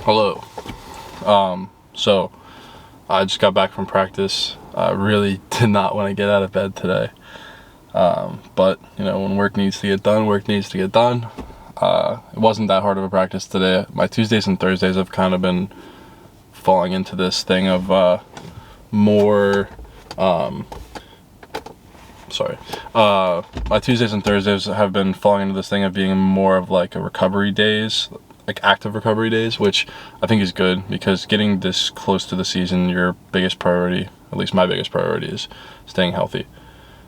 Hello. So I just got back from practice. I really did not want to get out of bed today. But when work needs to get done, work needs to get done. It wasn't that hard of a practice today. My Tuesdays and Thursdays have kind of been falling into this thing of more. My Tuesdays and Thursdays have been falling into this thing of being more of like a recovery days, like active recovery days, which I think is good because getting this close to the season, your biggest priority, at least my biggest priority, is staying healthy.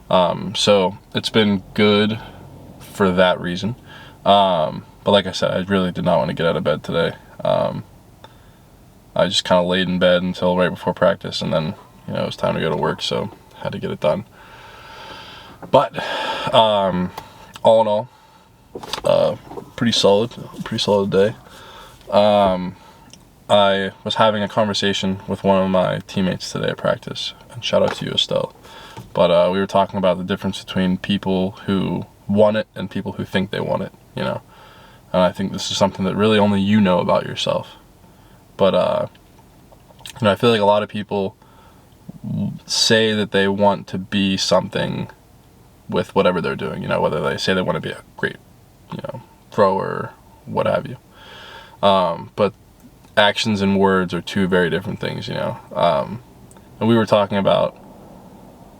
So it's been good for that reason. But like I said, I really did not want to get out of bed today. I just kind of laid in bed until right before practice, and then it was time to go to work, so had to get it done. But all in all, pretty solid day. I was having a conversation with one of my teammates today at practice, and shout out to you, Estelle. But we were talking about the difference between people who want it and people who think they want it, And I think this is something that really only you know about yourself. But I feel like a lot of people say that they want to be something with whatever they're doing, whether they say they want to be a great, thrower, what have you. But actions and words are two very different things, And we were talking about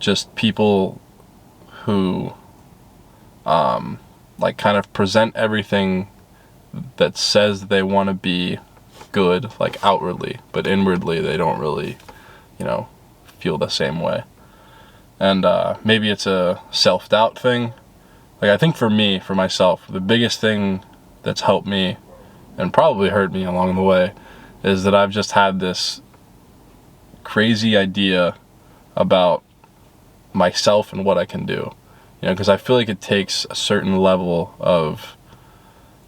just people who, kind of present everything that says they want to be good, like outwardly, but inwardly they don't really, feel the same way. And maybe it's a self-doubt thing. Like, I think for myself, the biggest thing that's helped me and probably hurt me along the way is that I've just had this crazy idea about myself and what I can do. Because I feel like it takes a certain level of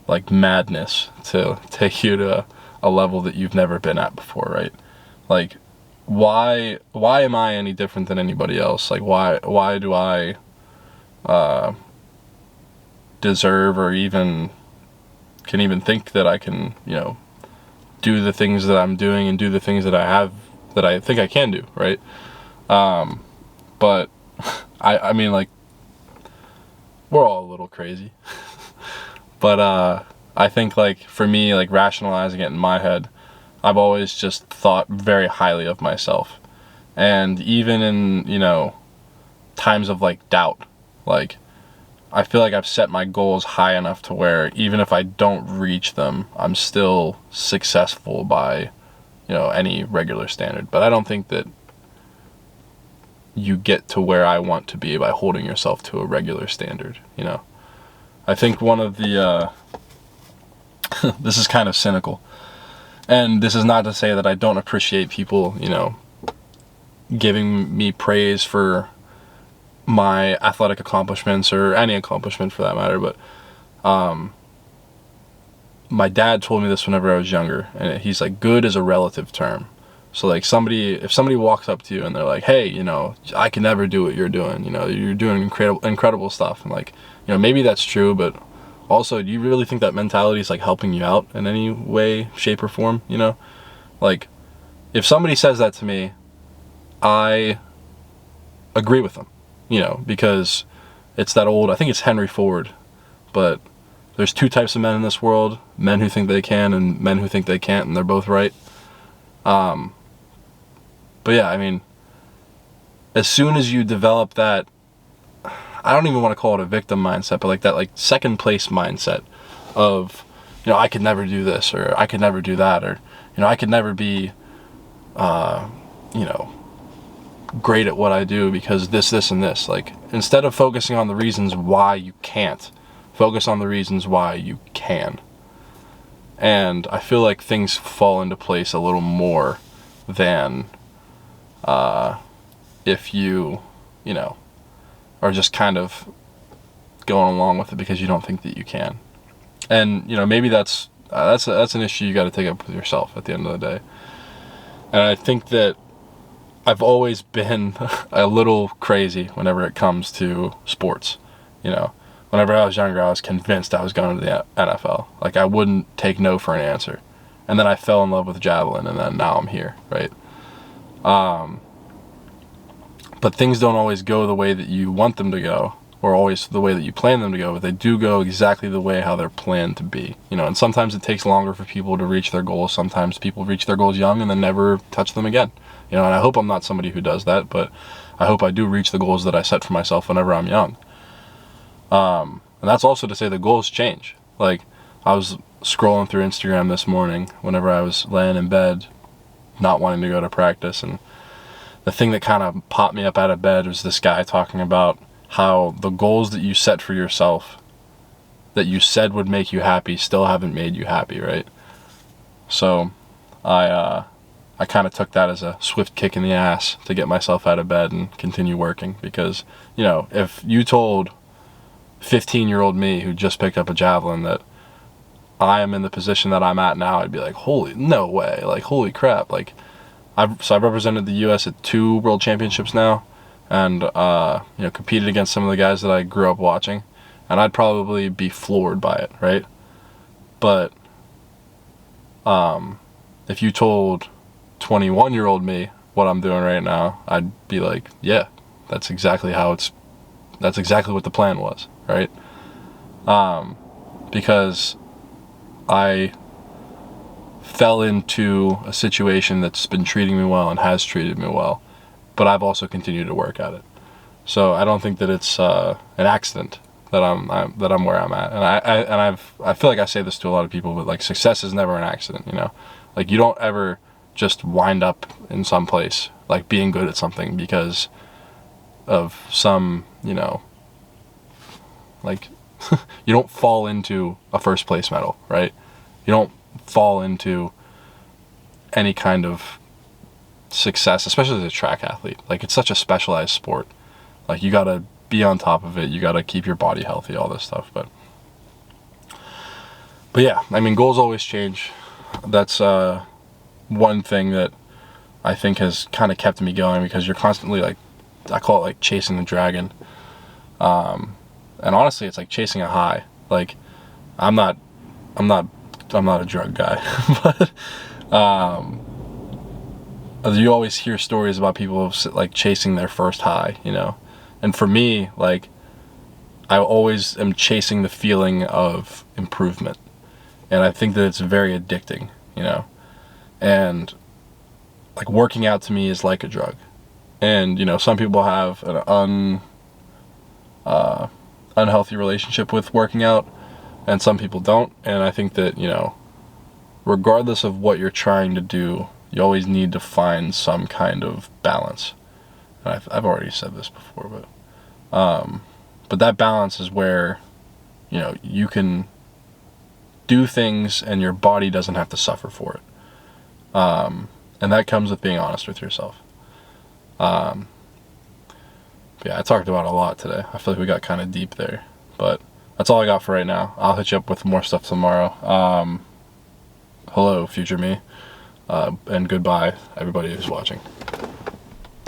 like madness to take you to a level that you've never been at before, right? Like, why am I any different than anybody else? Like, why do I deserve or even can even think that I can, do the things that I'm doing and do the things that I think I can do, right? But I mean, like, we're all a little crazy. But I think, like, for me, like, rationalizing it in my head, I've always just thought very highly of myself. And even in, times of, like, doubt, like, I feel like I've set my goals high enough to where even if I don't reach them, I'm still successful by, any regular standard. But I don't think that you get to where I want to be by holding yourself to a regular standard, I think one of the, this is kind of cynical. And this is not to say that I don't appreciate people, giving me praise for my athletic accomplishments or any accomplishment for that matter. But my dad told me this whenever I was younger, and he's like, good is a relative term. So like if somebody walks up to you and they're like, hey, I can never do what you're doing, you're doing incredible stuff. And like, maybe that's true, but also, do you really think that mentality is like helping you out in any way, shape, or form? Like, if somebody says that to me, I agree with them, because it's that old, I think it's Henry Ford, but there's two types of men in this world: men who think they can and men who think they can't, and they're both right. But yeah, I mean, as soon as you develop that, I don't even want to call it a victim mindset, but like that, like second place mindset of, I could never do this, or I could never do that, or, I could never be, great at what I do because this, and this. Like, instead of focusing on the reasons why you can't, focus on the reasons why you can. And I feel like things fall into place a little more than if you, are just kind of going along with it because you don't think that you can. And maybe that's an issue you got to take up with yourself at the end of the day. And I think that I've always been a little crazy whenever it comes to sports. Whenever I was younger, I was convinced I was going to the NFL. Like, I wouldn't take no for an answer. And then I fell in love with javelin, and then now I'm here, right? But things don't always go the way that you want them to go, or always the way that you plan them to go, but they do go exactly the way how they're planned to be. You know, and sometimes it takes longer for people to reach their goals. Sometimes people reach their goals young and then never touch them again. You know, and I hope I'm not somebody who does that, but I hope I do reach the goals that I set for myself whenever I'm young. And that's also to say that goals change. Like, I was scrolling through Instagram this morning whenever I was laying in bed, not wanting to go to practice, and the thing that kind of popped me up out of bed was this guy talking about how the goals that you set for yourself, that you said would make you happy, still haven't made you happy, right? So I kind of took that as a swift kick in the ass to get myself out of bed and continue working, because, you know, if you told 15-year-old me who just picked up a javelin that I am in the position that I'm at now, I'd be like, no way, like, holy crap. Like, I've represented the U.S. at 2 world championships now, and you know, competed against some of the guys that I grew up watching, and I'd probably be floored by it, right? But if you told 21-year-old me what I'm doing right now, I'd be like, yeah, that's exactly what the plan was, right? Because I fell into a situation that's been treating me well and has treated me well, but I've also continued to work at it. So I don't think that it's an accident that I'm where I'm at. And I feel like I say this to a lot of people, but like, success is never an accident, you know? Like, you don't ever just wind up in some place, like, being good at something because of some, you know, like, you don't fall into a first place medal, right? You don't fall into any kind of success, especially as a track athlete. Like, it's such a specialized sport. Like, you gotta be on top of it, you gotta keep your body healthy, all this stuff. But yeah, I mean, goals always change. That's one thing that I think has kind of kept me going, because you're constantly, like, I call it like chasing the dragon. And honestly, it's like chasing a high. Like, I'm not a drug guy, but you always hear stories about people like chasing their first high, you know? And for me, like, I always am chasing the feeling of improvement. And I think that it's very addicting, you know? And like, working out to me is like a drug. And, you know, some people have an unhealthy relationship with working out, and some people don't. And I think that, you know, regardless of what you're trying to do, you always need to find some kind of balance. And I've already said this before, but that balance is where, you know, you can do things and your body doesn't have to suffer for it. And that comes with being honest with yourself. Yeah, I talked about a lot today. I feel like we got kind of deep there, but that's all I got for right now. I'll hit you up with more stuff tomorrow. Hello, future me, and goodbye, everybody who's watching.